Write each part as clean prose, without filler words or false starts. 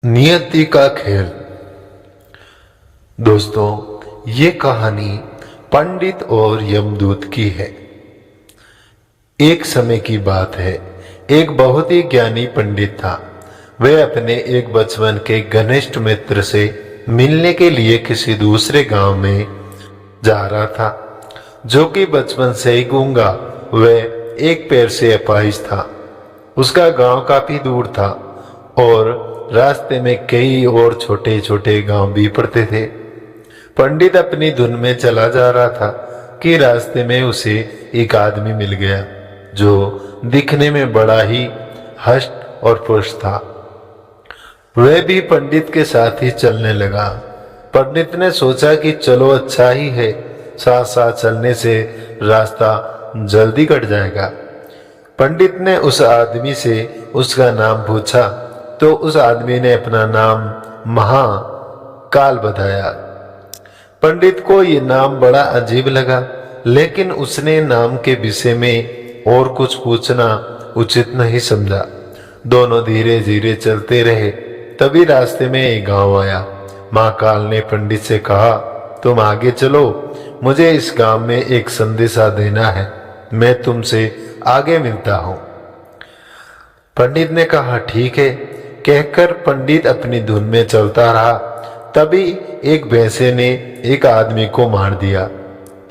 नियति का खेल। दोस्तों, ये कहानी पंडित और यमदूत की है। एक समय की बात है, एक बहुत ही ज्ञानी पंडित था। वह अपने एक बचपन के घनिष्ठ मित्र से मिलने के लिए किसी दूसरे गांव में जा रहा था, जो कि बचपन से ही गूंगा वह एक पैर से अपाहिज था। उसका गांव काफी दूर था और रास्ते में कई और छोटे छोटे गांव भी पड़ते थे। पंडित अपनी धुन में चला जा रहा था कि रास्ते में उसे एक आदमी मिल गया, जो दिखने में बड़ा ही हष्ट और पुष्ट था। वह भी पंडित के साथ ही चलने लगा। पंडित ने सोचा कि चलो अच्छा ही है, साथ साथ चलने से रास्ता जल्दी कट जाएगा। पंडित ने उस आदमी से उसका नाम पूछा तो उस आदमी ने अपना नाम महाकाल बताया। पंडित को ये नाम बड़ा अजीब लगा, लेकिन उसने नाम के विषय में और कुछ पूछना उचित नहीं समझा। दोनों धीरे धीरे चलते रहे। तभी रास्ते में एक गांव आया। महाकाल ने पंडित से कहा, तुम आगे चलो, मुझे इस गांव में एक संदेशा देना है, मैं तुमसे आगे मिलता हूं। पंडित ने कहा, ठीक है। कहकर पंडित अपनी धुन में चलता रहा। तभी एक भैंसे ने एक आदमी को मार दिया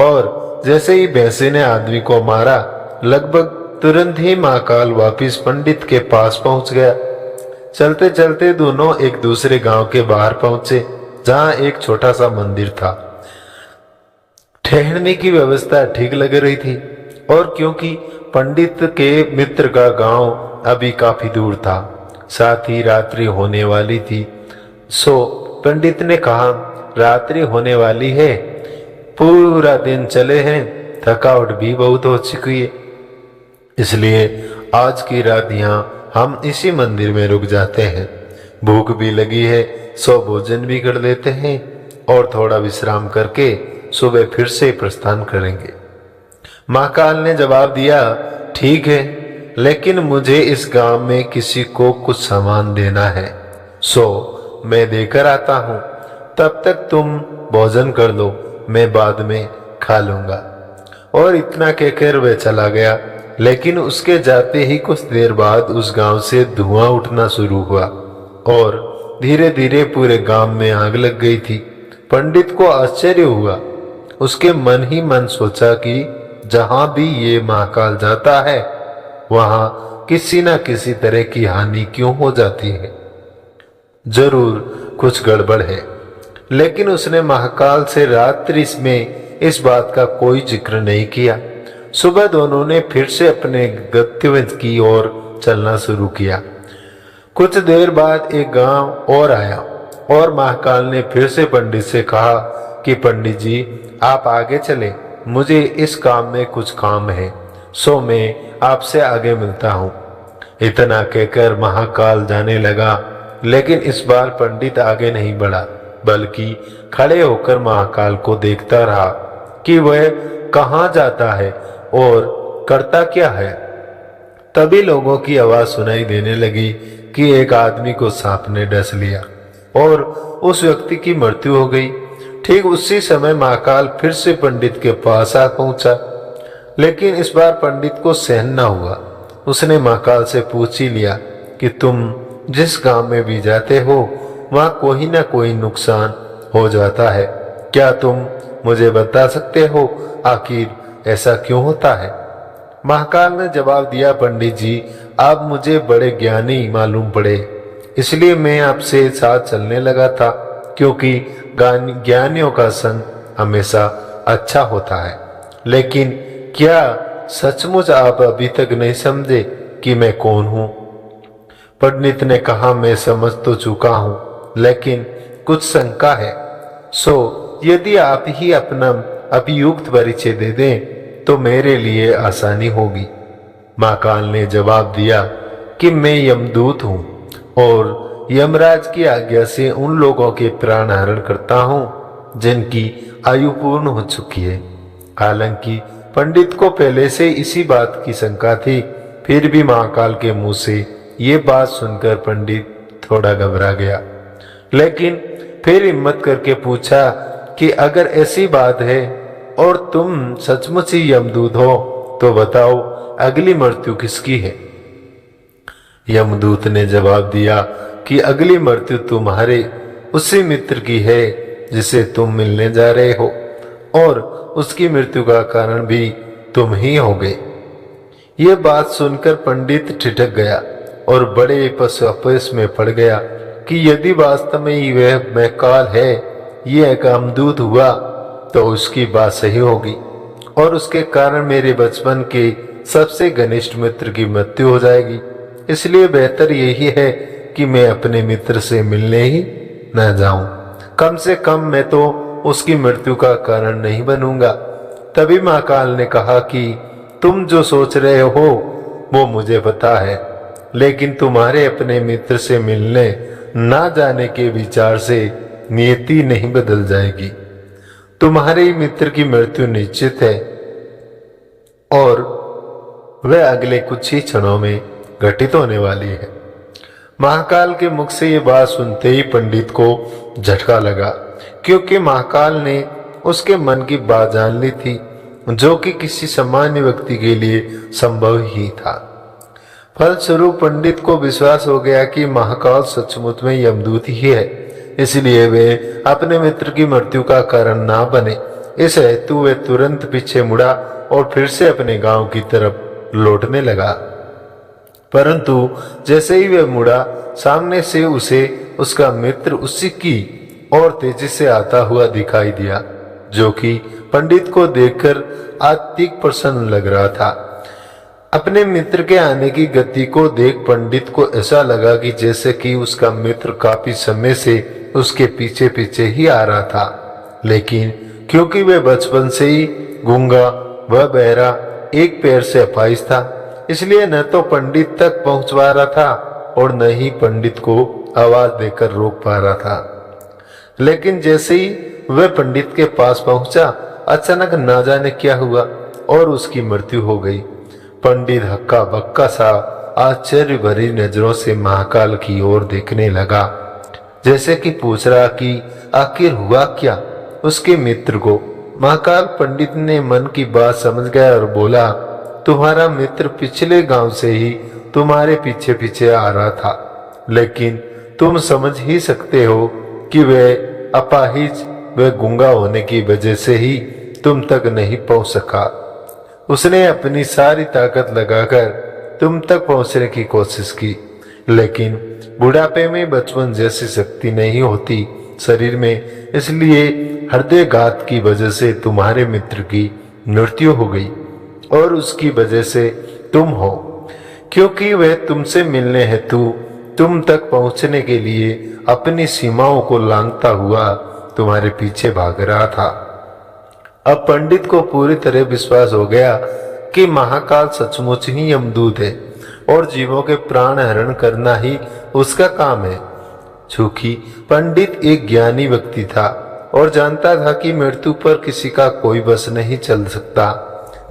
और जैसे ही भैंसे ने आदमी को मारा, लगभग तुरंत ही महाकाल वापिस पंडित के पास पहुंच गया। चलते चलते दोनों एक दूसरे गांव के बाहर पहुंचे, जहां एक छोटा सा मंदिर था। ठहरने की व्यवस्था ठीक लग रही थी, और क्योंकि पंडित के मित्र का गांव अभी काफी दूर था, साथ ही रात्रि होने वाली थी, सो पंडित ने कहा, रात्रि होने वाली है, पूरा दिन चले हैं, थकावट भी बहुत हो चुकी है, इसलिए आज की रात यहाँ हम इसी मंदिर में रुक जाते हैं। भूख भी लगी है, सो भोजन भी कर लेते हैं और थोड़ा विश्राम करके सुबह फिर से प्रस्थान करेंगे। महाकाल ने जवाब दिया, ठीक है, लेकिन मुझे इस गांव में किसी को कुछ सामान देना है, सो मैं देकर आता हूं। तब तक तुम भोजन कर लो, मैं बाद में खा लूंगा। और इतना कहकर वह चला गया। लेकिन उसके जाते ही कुछ देर बाद उस गांव से धुआं उठना शुरू हुआ और धीरे धीरे पूरे गांव में आग लग गई थी। पंडित को आश्चर्य हुआ। उसके मन ही मन सोचा कि जहां भी ये महाकाल जाता है, वहां किसी न किसी तरह की हानि क्यों हो जाती है, जरूर कुछ गड़बड़ है। लेकिन उसने महाकाल से रात्रि में इस बात का कोई जिक्र नहीं किया। सुबह दोनों ने फिर से अपने गंतव्य की ओर चलना शुरू किया। कुछ देर बाद एक गांव और आया और महाकाल ने फिर से पंडित से कहा कि पंडित जी, आप आगे चले, मुझे इस काम में कुछ काम है, सो मैं आपसे आगे मिलता हूँ। इतना कहकर महाकाल जाने लगा, लेकिन इस बार पंडित आगे नहीं बढ़ा, बल्कि खड़े होकर महाकाल को देखता रहा कि वह कहाँ जाता है और करता क्या है। तभी लोगों की आवाज सुनाई देने लगी कि एक आदमी को सांप ने डस लिया और उस व्यक्ति की मृत्यु हो गई। ठीक उसी समय महाकाल फिर से पंडित के पास आ पहुंचा, लेकिन इस बार पंडित को सहन न हुआ। उसने महाकाल से पूछ ही लिया कि तुम जिस गांव में भी जाते हो, वहां कोई ना कोई नुकसान हो जाता है, क्या तुम मुझे बता सकते हो आखिर ऐसा क्यों होता है? महाकाल ने जवाब दिया, पंडित जी, आप मुझे बड़े ज्ञानी मालूम पड़े, इसलिए मैं आपसे साथ चलने लगा था, क्योंकि ज्ञानियों का संग हमेशा अच्छा होता है। लेकिन क्या सचमुच आप अभी तक नहीं समझे कि मैं कौन हूं? पंडित ने कहा, मैं समझ तो चुका हूं, लेकिन कुछ शंका है, सो यदि आप ही अपना अभियुक्त परिचय दे दें तो मेरे लिए आसानी होगी। महाकाल ने जवाब दिया कि मैं यमदूत हूं और यमराज की आज्ञा से उन लोगों के प्राण हरण करता हूं जिनकी आयु पूर्ण हो चुकी है। हालांकि पंडित को पहले से इसी बात की शंका थी, फिर भी महाकाल के मुंह से ये बात सुनकर पंडित थोड़ा घबरा गया, लेकिन फिर हिम्मत करके पूछा कि अगर ऐसी बात है और तुम सचमुच ही यमदूत हो तो बताओ अगली मृत्यु किसकी है। यमदूत ने जवाब दिया कि अगली मृत्यु तुम्हारे उसी मित्र की है जिसे तुम मिलने जा रहे हो, और उसकी मृत्यु का कारण भी तुम ही होगे। ये बात सुनकर पंडित ठिठक गया और बड़े पसोपेश में पड़ गया कि यदि वास्तव में ही वह महाकाल है, ये एक यमदूत हुआ, तो उसकी बात सही होगी और उसके कारण मेरे बचपन के सबसे घनिष्ठ मित्र की मृत्यु हो जाएगी। इसलिए बेहतर यही है कि मैं अपने मित्र से मिलने ही न जाऊं। कम से कम मैं तो उसकी मृत्यु का कारण नहीं बनूंगा। तभी महाकाल ने कहा कि तुम जो सोच रहे हो वो मुझे पता है, लेकिन तुम्हारे अपने मित्र से मिलने ना जाने के विचार से नियति नहीं बदल जाएगी। तुम्हारे ही मित्र की मृत्यु निश्चित है और वह अगले कुछ ही क्षणों में घटित होने वाली है। महाकाल के मुख से ये बात सुनते ही पंडित को झटका लगा, क्योंकि महाकाल ने उसके मन की बात जान ली थी, जो कि किसी सामान्य व्यक्ति के लिए संभव ही था। फलस्वरूप पंडित को विश्वास हो गया कि महाकाल सचमुच में यमदूत ही है, इसलिए वे अपने मित्र की मृत्यु का कारण ना बने। इस हेतु वे तुरंत पीछे मुड़ा और फिर से अपने गांव की तरफ लौटने लगा। परंतु जैसे ही वह मुड़ा, सामने से उसे उसका मित्र उसी की और तेजी से आता हुआ दिखाई दिया, जो कि पंडित को देखकर अत्यधिक प्रसन्न लग रहा था। अपने मित्र के आने की गति को देख पंडित को ऐसा लगा कि जैसे कि उसका मित्र काफी समय से उसके पीछे पीछे ही आ रहा था, लेकिन क्योंकि वह बचपन से ही गूंगा व बहरा, एक पैर से अपाहिज था, इसलिए न तो पंडित तक पहुंच पा रहा था और न ही पंडित को आवाज देकर रोक पा रहा था। लेकिन जैसे ही वह पंडित के पास पहुंचा, अचानक ना जाने क्या हुआ और उसकी मृत्यु हो गई। पंडित हक्का बक्का सा आश्चर्य भरी नजरों से महाकाल की ओर देखने लगा, जैसे कि पूछ रहा कि आखिर हुआ क्या उसके मित्र को। महाकाल पंडित ने मन की बात समझ गया और बोला, तुम्हारा मित्र पिछले गांव से ही तुम्हारे पीछे पीछे आ रहा था, लेकिन तुम समझ ही सकते हो कि वह अपाहिज व गूंगा होने की वजह से ही तुम तक नहीं पहुंच सका। उसने अपनी सारी ताकत लगाकर तुम तक पहुंचने की कोशिश की, लेकिन बुढ़ापे में बचपन जैसी शक्ति नहीं होती शरीर में, इसलिए हृदयघात की वजह से तुम्हारे मित्र की मृत्यु हो गई और उसकी वजह से तुम हो, क्योंकि वह तुमसे मिलने हेतु तुम तक पहुंचने के लिए अपनी सीमाओं को लांघता हुआ तुम्हारे पीछे भाग रहा था। अब पंडित को पूरी तरह विश्वास हो गया कि महाकाल सचमुच ही यमदूत है और जीवों के प्राण हरण करना ही उसका काम है। चूंकि पंडित एक ज्ञानी व्यक्ति था और जानता था कि मृत्यु पर किसी का कोई बस नहीं चल सकता,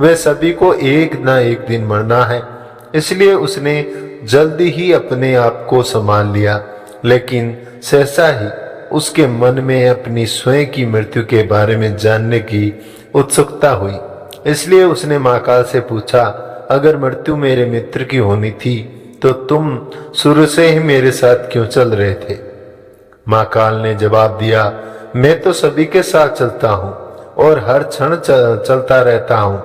वह सभी को एक ना एक दिन मरना है, इसलिए उसने जल्दी ही अपने आप को संभाल लिया। लेकिन सहसा ही उसके मन में अपनी स्वयं की मृत्यु के बारे में जानने की उत्सुकता हुई, इसलिए उसने महाकाल से पूछा, अगर मृत्यु मेरे मित्र की होनी थी तो तुम शुरू से ही मेरे साथ क्यों चल रहे थे। महाकाल ने जवाब दिया, मैं तो सभी के साथ चलता हूँ और हर क्षण चलता रहता हूँ,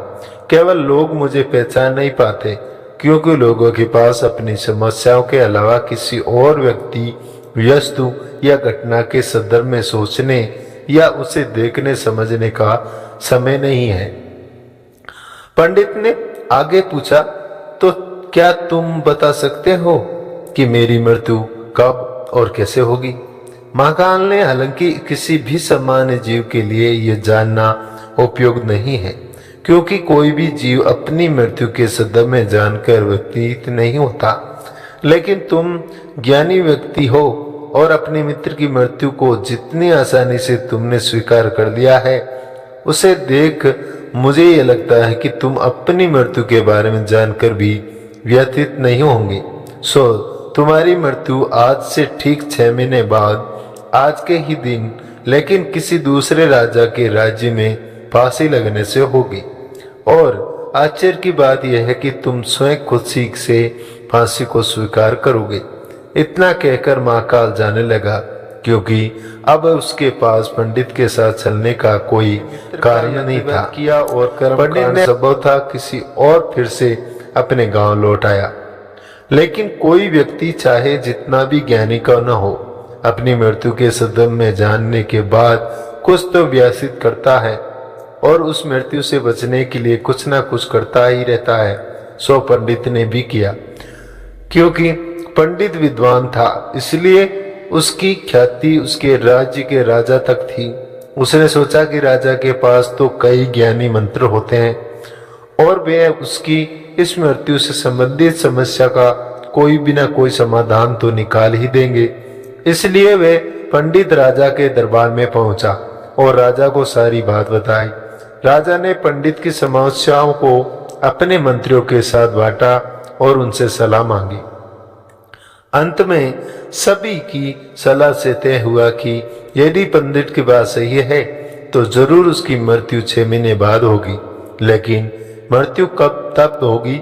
केवल लोग मुझे पहचान नहीं पाते, क्योंकि लोगों के पास अपनी समस्याओं के अलावा किसी और व्यक्ति, वस्तु या घटना के संदर्भ में सोचने या उसे देखने समझने का समय नहीं है। पंडित ने आगे पूछा, तो क्या तुम बता सकते हो कि मेरी मृत्यु कब और कैसे होगी। महाकाल ने, हालांकि किसी भी सामान्य जीव के लिए यह जानना उपयोग नहीं है, क्योंकि कोई भी जीव अपनी मृत्यु के संदर्भ में जानकर व्यतीत नहीं होता, लेकिन तुम ज्ञानी व्यक्ति हो और अपने मित्र की मृत्यु को जितनी आसानी से तुमने स्वीकार कर लिया है, उसे देख मुझे ये लगता है कि तुम अपनी मृत्यु के बारे में जानकर भी व्यतीत नहीं होंगे। सो तुम्हारी मृत्यु आज से ठीक 6 महीने बाद आज के ही दिन लेकिन किसी दूसरे राजा के राज्य में फांसी लगने से होगी। और आश्चर्य की बात यह है कि तुम स्वयं खुद सीख से फांसी को स्वीकार करोगे। इतना कहकर महाकाल जाने लगा, क्योंकि अब उसके पास पंडित के साथ चलने का कोई कारण नहीं था किया और पंडित ने संभव था किसी और फिर से अपने गांव लौट आया। लेकिन कोई व्यक्ति चाहे जितना भी ज्ञानी का न हो, अपनी मृत्यु के सदम में जानने के बाद कुछ तो व्यतीत करता है और उस मृत्यु से बचने के लिए कुछ ना कुछ करता ही रहता है। सो पंडित ने भी किया। क्योंकि पंडित विद्वान था, इसलिए उसकी ख्याति उसके राज्य के राजा तक थी। उसने सोचा कि राजा के पास तो कई ज्ञानी मंत्र होते हैं और वे उसकी इस मृत्यु से संबंधित समस्या का कोई बिना कोई समाधान तो निकाल ही देंगे। इसलिए वे पंडित राजा के दरबार में पहुंचा और राजा को सारी बात बताई। राजा ने पंडित की समस्याओं को अपने मंत्रियों के साथ बांटा और उनसे सलाह मांगी। अंत में सभी की सलाह से तय हुआ कि यदि पंडित की बात सही है तो जरूर उसकी मृत्यु 6 महीने बाद होगी। लेकिन मृत्यु कब तब होगी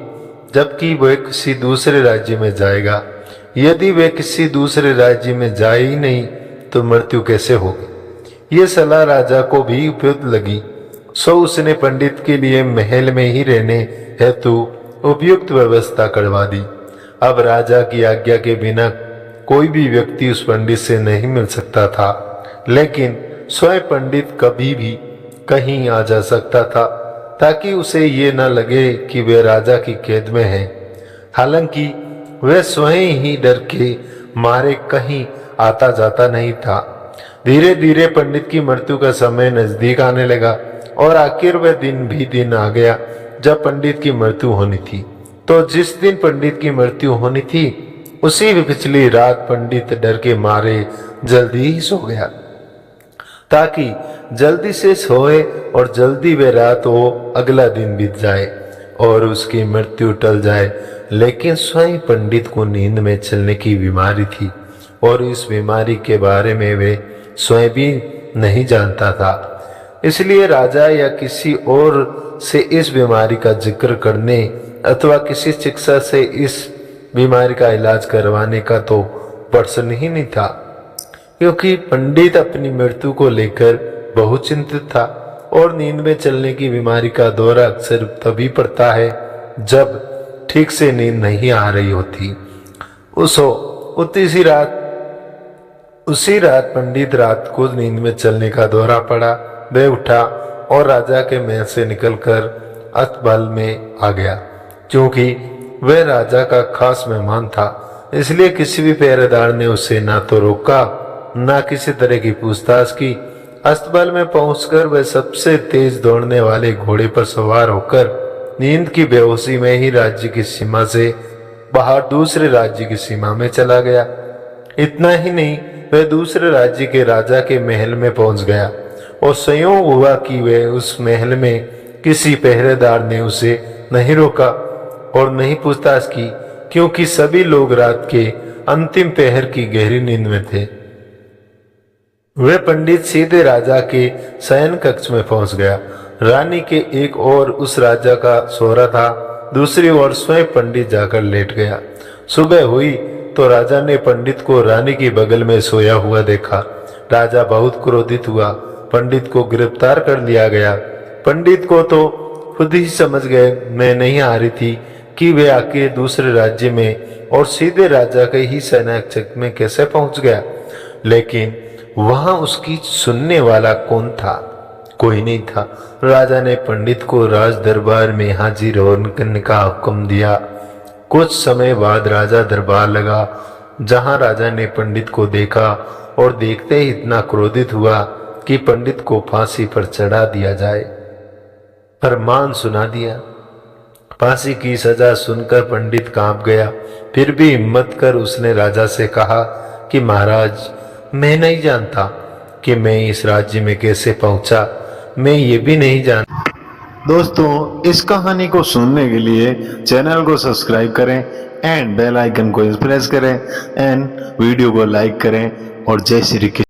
जबकि वह किसी दूसरे राज्य में जाएगा। यदि वह किसी दूसरे राज्य में जाए ही नहीं तो मृत्यु कैसे होगी। ये सलाह राजा को भी उपयुक्त लगी। सो उसने पंडित के लिए महल में ही रहने हेतु उपयुक्त व्यवस्था करवा दी। अब राजा की आज्ञा के बिना कोई भी व्यक्ति उस पंडित से नहीं मिल सकता था, लेकिन स्वयं पंडित कभी भी कहीं आ जा सकता था ताकि उसे ये न लगे कि वह राजा की कैद में है। हालांकि वह स्वयं ही डर के मारे कहीं आता जाता नहीं था। धीरे धीरे पंडित की मृत्यु का समय नजदीक आने लगा और आखिर वह दिन भी दिन आ गया जब पंडित की मृत्यु होनी थी। तो जिस दिन पंडित की मृत्यु होनी थी उसी पिछली रात पंडित डर के मारे जल्दी ही सो गया ताकि जल्दी से सोए और जल्दी वह रात हो, अगला दिन बीत जाए और उसकी मृत्यु टल जाए। लेकिन स्वयं पंडित को नींद में चलने की बीमारी थी और इस बीमारी के बारे में वे स्वयं भी नहीं जानता था। इसलिए राजा या किसी और से इस बीमारी का जिक्र करने अथवा किसी चिकित्सा से इस बीमारी का इलाज करवाने का तो प्रश्न ही नहीं था, क्योंकि पंडित अपनी मृत्यु को लेकर बहुत चिंतित था और नींद में चलने की बीमारी का दौरा अक्सर तभी पड़ता है जब ठीक से नींद नहीं आ रही होती। उसी रात पंडित रात को नींद में चलने का दौरा पड़ा। वह उठा और राजा के महल से निकलकर अस्तबल में आ गया। क्योंकि वह राजा का खास मेहमान था, इसलिए किसी भी पहरेदार ने उसे ना तो रोका ना किसी तरह की पूछताछ की। अस्तबल में पहुंचकर वह सबसे तेज दौड़ने वाले घोड़े पर सवार होकर नींद की बेहोशी में ही राज्य की सीमा से बाहर दूसरे राज्य की सीमा में चला गया। इतना ही नहीं, वह दूसरे राज्य के राजा के महल में पहुंच गया और संयोग हुआ कि वह उस महल में किसी पहरेदार ने उसे नहीं रोका और नहीं पूछताछ की, क्योंकि सभी लोग रात के अंतिम पहर की गहरी नींद में थे। वह पंडित सीधे राजा के शयन कक्ष में पहुंच गया। रानी के एक ओर उस राजा का सोहरा था, दूसरी ओर स्वयं पंडित जाकर लेट गया। सुबह हुई तो राजा ने पंडित को रानी के बगल में सोया हुआ देखा। राजा बहुत क्रोधित हुआ। पंडित को गिरफ्तार कर लिया गया। पंडित को तो खुद ही समझ गए मैं नहीं आ रही थी कि वे आके दूसरे राज्य में और सीधे राजा के ही सेनाक्षक में कैसे पहुंच गया। लेकिन वहां उसकी सुनने वाला कौन था? कोई नहीं था। राजा ने पंडित को राज दरबार में हाजिर होने का हुक्म दिया। कुछ समय बाद राजा दरबार लगा, जहां राजा ने पंडित को देखा और देखते ही इतना क्रोधित हुआ कि पंडित को फांसी पर चढ़ा दिया जाए। फरमान सुना दिया। फांसी की सजा सुनकर पंडित कांप गया। फिर भी हिम्मत कर उसने राजा से कहा कि महाराज, मैं नहीं जानता कि मैं इस राज्य में कैसे पहुंचा। मैं ये भी नहीं जानता। दोस्तों, इस कहानी को सुनने के लिए चैनल को सब्सक्राइब करें एंड बेल आइकन को प्रेस करें एंड वीडियो को लाइक करें और जय श्री कृष्ण।